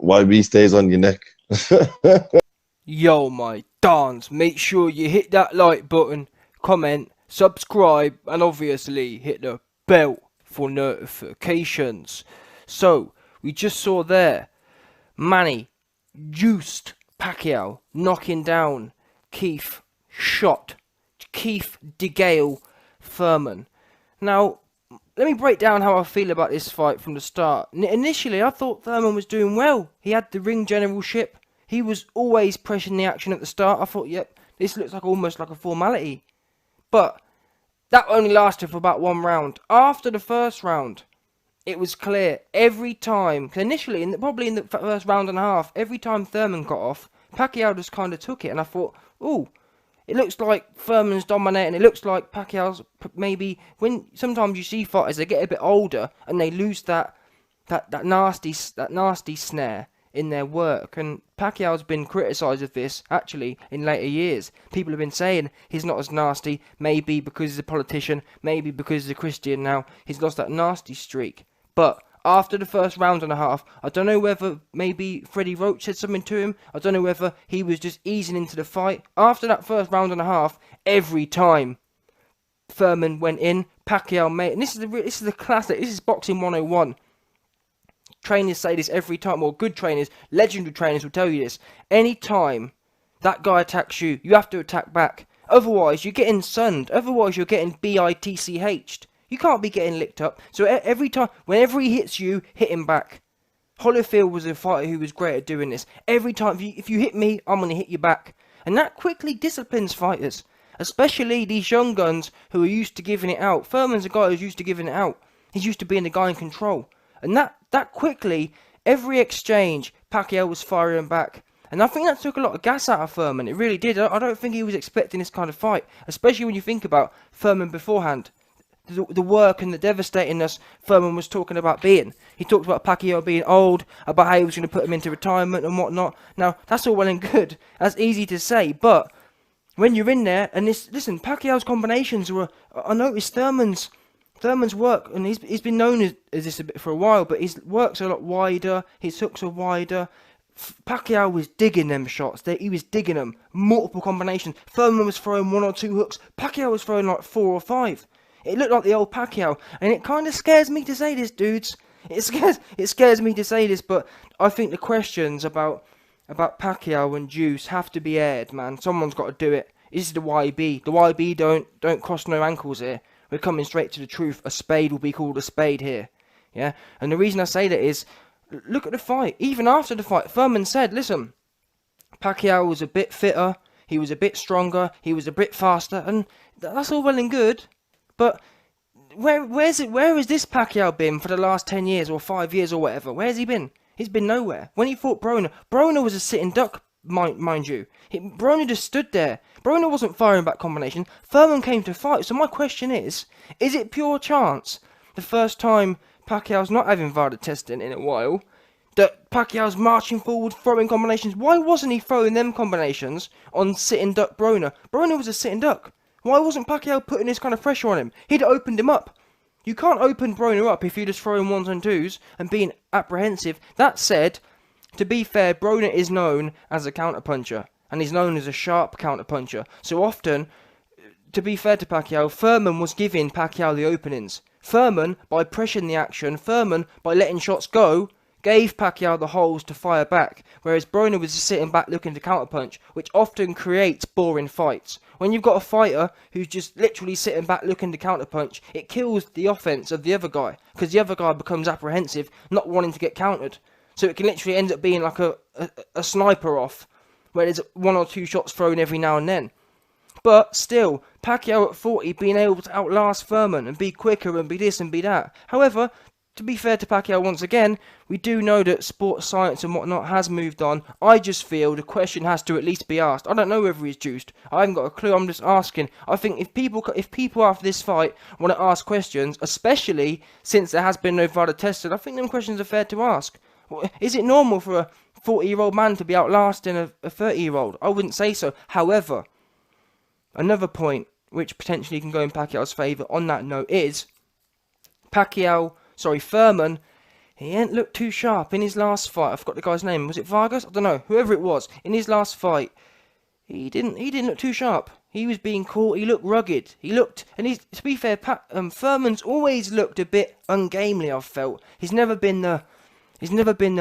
YB stays on your neck. Yo, my dons, make sure you hit that like button, comment, subscribe, and obviously hit the bell for notifications. So, we just saw there, Manny juiced Pacquiao, knocking down Keith shot. Keith DeGale Thurman. Now, let me break down how I feel about this fight from the start. Initially, I thought Thurman was doing well. He had the ring generalship. He was always pressing the action at the start. I thought, yep, this looks like almost like a formality. But that only lasted for about one round. After the first round, it was clear every time, initially, probably in the first round and a half, every time Thurman got off, Pacquiao just kind of took it, and I thought, ooh, it looks like Thurman's dominating. It looks like Pacquiao's maybe, when sometimes you see fighters, they get a bit older and they lose that nasty snare in their work. And Pacquiao's been criticised of this actually in later years. People have been saying he's not as nasty, maybe because he's a politician, maybe because he's a Christian now. He's lost that nasty streak. But after the first round and a half, I don't know whether maybe Freddie Roach said something to him. I don't know whether he was just easing into the fight. After that first round and a half, every time Thurman went in, Pacquiao made, and this is the classic. This is boxing 101. Trainers say this every time, or good trainers, legendary trainers will tell you this. Any time that guy attacks you, you have to attack back. Otherwise, you're getting sunned. Otherwise, you're getting bitched. You can't be getting licked up. So every time, whenever he hits you, hit him back. Holyfield was a fighter who was great at doing this. Every time, if you hit me, I'm going to hit you back. And that quickly disciplines fighters. Especially these young guns who are used to giving it out. Thurman's a guy who's used to giving it out. He's used to being the guy in control. And that quickly, every exchange, Pacquiao was firing back. And I think that took a lot of gas out of Thurman. It really did. I don't think he was expecting this kind of fight. Especially when you think about Thurman beforehand. The work and the devastatingness Thurman was talking about being. He talked about Pacquiao being old, about how he was going to put him into retirement and whatnot. Now, that's all well and good. That's easy to say, but when you're in there, and listen, Pacquiao's combinations were, I noticed Thurman's work, and he's been known as this a bit for a while, but his work's a lot wider, his hooks are wider. Pacquiao was digging them shots. He was digging them. Multiple combinations. Thurman was throwing one or two hooks. Pacquiao was throwing like 4 or 5. It looked like the old Pacquiao, and it kind of scares me to say this, dudes. It scares me to say this, but I think the questions about Pacquiao and Juice have to be aired, man. Someone's got to do it. This is the YB. The YB don't cross no ankles here. We're coming straight to the truth. A spade will be called a spade here. Yeah? And the reason I say that is, look at the fight. Even after the fight, Thurman said, listen, Pacquiao was a bit fitter, he was a bit stronger, he was a bit faster, and that's all well and good. But where has this Pacquiao been for the last 10 years or 5 years or whatever? Where has he been? He's been nowhere. When he fought Broner was a sitting duck, mind you. Broner just stood there. Broner wasn't firing back combination. Thurman came to fight. So my question is it pure chance, the first time Pacquiao's not having VADA testing in a while, that Pacquiao's marching forward, throwing combinations? Why wasn't he throwing them combinations on sitting duck Broner? Broner was a sitting duck. Why wasn't Pacquiao putting this kind of pressure on him? He'd opened him up. You can't open Broner up if you're just throwing ones and twos and being apprehensive. That said, to be fair, Broner is known as a counterpuncher, and he's known as a sharp counterpuncher. So often, to be fair to Pacquiao, Thurman was giving Pacquiao the openings. Thurman, by pressuring the action, Thurman, by letting shots go, gave Pacquiao the holes to fire back, whereas Broner was just sitting back looking to counterpunch, which often creates boring fights. When you've got a fighter who's just literally sitting back looking to counterpunch, it kills the offense of the other guy, because the other guy becomes apprehensive, not wanting to get countered. So it can literally end up being like a sniper off, where there's 1 or 2 shots thrown every now and then. But still, Pacquiao at 40 being able to outlast Thurman and be quicker and be this and be that. However, to be fair to Pacquiao once again, we do know that sports science and whatnot has moved on. I just feel the question has to at least be asked. I don't know whether he's juiced. I haven't got a clue. I'm just asking. I think if people after this fight want to ask questions, especially since there has been no VADA tested, I think them questions are fair to ask. Is it normal for a 40-year-old man to be outlasting a 30-year-old? I wouldn't say so. However, another point which potentially can go in Pacquiao's favour on that note is Thurman, he ain't looked too sharp in his last fight. I forgot the guy's name. Was it Vargas? I don't know. Whoever it was. In his last fight, he didn't look too sharp. He was being caught. He looked rugged. He looked, and he's, to be fair, Thurman's always looked a bit ungainly. I've felt he's never been the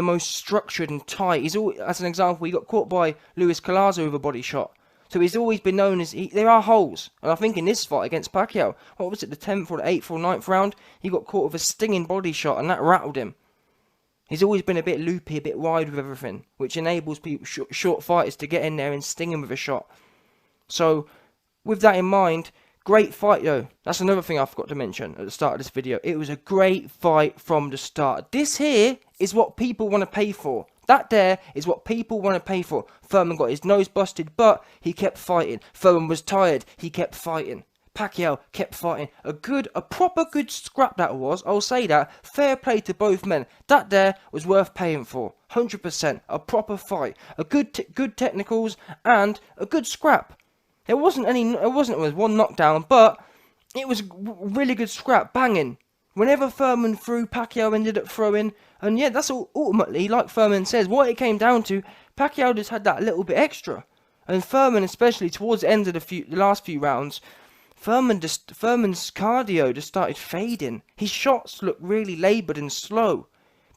most structured and tight. He's always, as an example, he got caught by Luis Collazo with a body shot. So he's always been known as there are holes. And I think in this fight against Pacquiao, what was it, the 10th or the 8th or 9th round, he got caught with a stinging body shot, and that rattled him. He's always been a bit loopy, a bit wide with everything, which enables people, short fighters, to get in there and sting him with a shot. So, with that in mind, great fight though. That's another thing I forgot to mention at the start of this video. It was a great fight from the start. This here is what people want to pay for. That there is what people want to pay for. Thurman got his nose busted, but he kept fighting. Thurman was tired, he kept fighting. Pacquiao kept fighting. A proper good scrap that was. I'll say that. Fair play to both men. That there was worth paying for. 100%. A proper fight. A good technicals and a good scrap. There wasn't one knockdown, but it was really good scrap. Banging. Whenever Thurman threw, Pacquiao ended up throwing. And yeah, that's all, ultimately, like Thurman says, what it came down to, Pacquiao just had that little bit extra. And Thurman, especially towards the end of the last few rounds, Thurman's cardio just started fading. His shots looked really laboured and slow.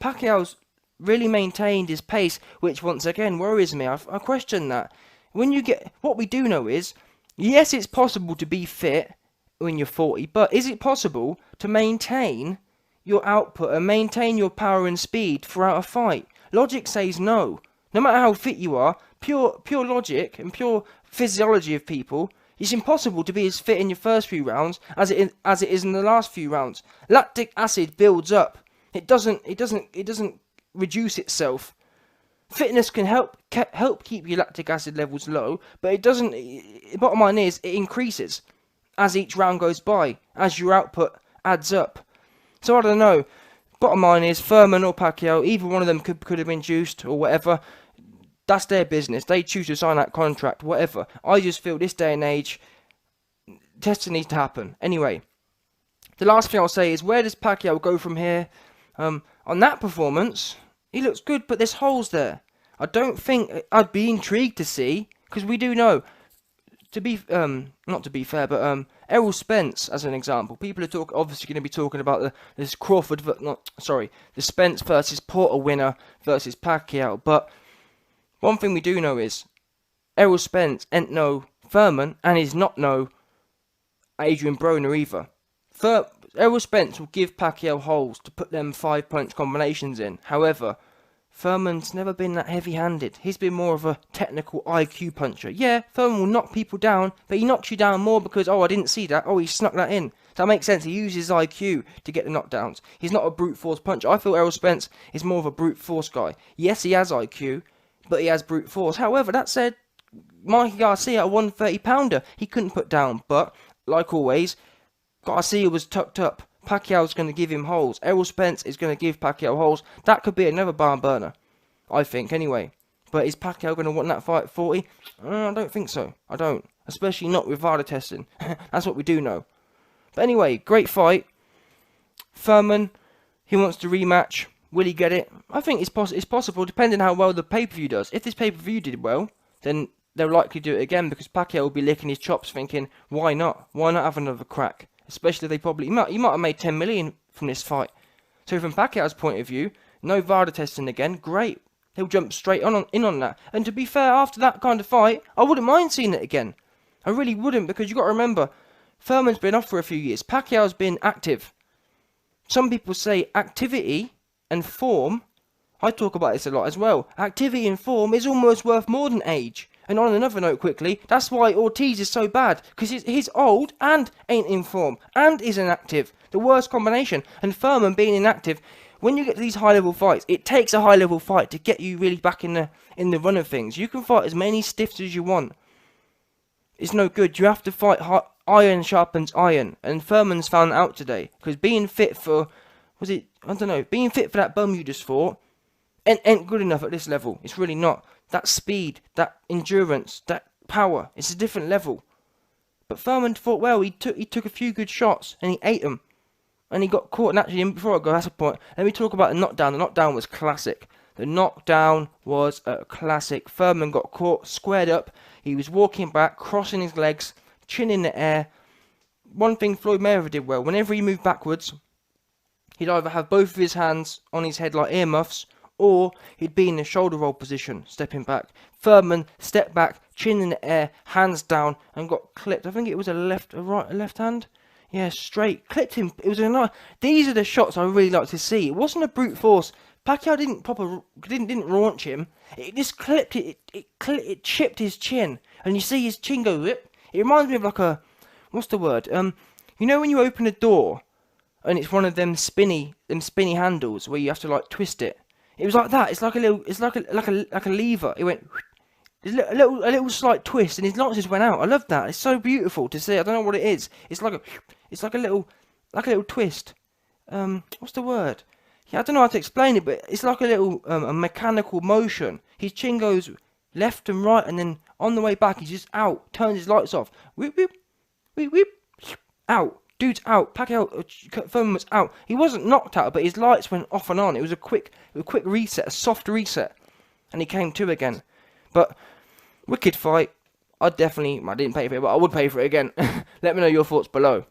Pacquiao's really maintained his pace, which once again worries me. I question that. What we do know is, yes, it's possible to be fit when you're 40, but is it possible to maintain your output and maintain your power and speed throughout a fight? Logic says no. No matter how fit you are, pure logic and pure physiology of people, it's impossible to be as fit in your first few rounds as it is in the last few rounds. Lactic acid builds up. It doesn't reduce itself. Fitness can help keep your lactic acid levels low, but it doesn't. Bottom line is, it increases as each round goes by, as your output adds up. So I don't know. Bottom line is, Thurman or Pacquiao, either one of them could have been juiced or whatever. That's their business. They choose to sign that contract, whatever. I just feel this day and age, testing needs to happen. Anyway, the last thing I'll say is, where does Pacquiao go from here? On that performance, he looks good, but there's holes there. I don't think I'd be intrigued to see, because we do know, not to be fair, but Errol Spence as an example. People are obviously going to be talking about the Spence versus Porter winner versus Pacquiao, but one thing we do know is Errol Spence ain't no Thurman, and he's not no Adrian Broner either. Errol Spence will give Pacquiao holes to put them 5-punch combinations in. However, Thurman's never been that heavy-handed. He's been more of a technical IQ puncher. Yeah, Thurman will knock people down, but he knocks you down more because, oh, I didn't see that. Oh, he snuck that in. That makes sense. He uses IQ to get the knockdowns. He's not a brute force puncher. I feel Errol Spence is more of a brute force guy. Yes, he has IQ, but he has brute force. However, that said, Mikey Garcia, a 130-pounder, he couldn't put down. But, like always, Garcia was tucked up. Pacquiao's going to give him holes. Errol Spence is going to give Pacquiao holes. That could be another barn burner, I think, anyway. But is Pacquiao going to want that fight at 40? I don't think so. I don't. Especially not with VADA testing. That's what we do know. But anyway, great fight. Thurman, he wants to rematch. Will he get it? I think it's possible, depending on how well the pay-per-view does. If this pay-per-view did well, then they'll likely do it again, because Pacquiao will be licking his chops thinking, why not? Why not have another crack? Especially he might have made 10 million from this fight. So from Pacquiao's point of view, no VADA testing again, great. He'll jump straight in on that. And to be fair, after that kind of fight, I wouldn't mind seeing it again. I really wouldn't, because you've got to remember, Thurman's been off for a few years. Pacquiao's been active. Some people say activity and form, I talk about this a lot as well. Activity and form is almost worth more than age. And on another note quickly, that's why Ortiz is so bad, because he's old and ain't in form, and is inactive. The worst combination. And Thurman being inactive, when you get to these high-level fights, it takes a high-level fight to get you really back in the run of things. You can fight as many stiffs as you want. It's no good. You have to fight iron sharpens iron. And Thurman's found out today, because being fit for, being fit for that bum you just fought, ain't good enough at this level. It's really not. That speed, that endurance, that power, it's a different level. But Thurman fought well. He took a few good shots and he ate them. and he got caught. And actually, before I go, that's a point. Let me talk about the knockdown. The knockdown was classic. The knockdown was a classic. Thurman got caught, squared up. He was walking back, crossing his legs, chin in the air. One thing Floyd Mayweather did well, whenever he moved backwards, he'd either have both of his hands on his head like earmuffs, or he'd be in the shoulder roll position, stepping back. Thurman stepped back, chin in the air, hands down, and got clipped. I think it was a left hand. Yeah, straight. Clipped him. It was a nice. These are the shots I really like to see. It wasn't a brute force. Pacquiao didn't launch him. It just clipped it. It chipped his chin, and you see his chin go whip. It reminds me of like a, what's the word? You know when you open a door, and it's one of them spinny handles where you have to like twist it. It was like that. It's like a little. It's like a lever. It went. A little slight twist, and his lights just went out. I love that. It's so beautiful to see. I don't know what it is. It's like a little twist. What's the word? Yeah, I don't know how to explain it, but it's like a little a mechanical motion. His chin goes left and right, and then on the way back, he's just out. Turns his lights off. Whip, whip, whip, whip. Out. Dude's out. Pacquiao, Thurman was out. He wasn't knocked out, but his lights went off and on. It was a quick reset, a soft reset, and he came to again. But wicked fight. I didn't pay for it, but I would pay for it again. Let me know your thoughts below.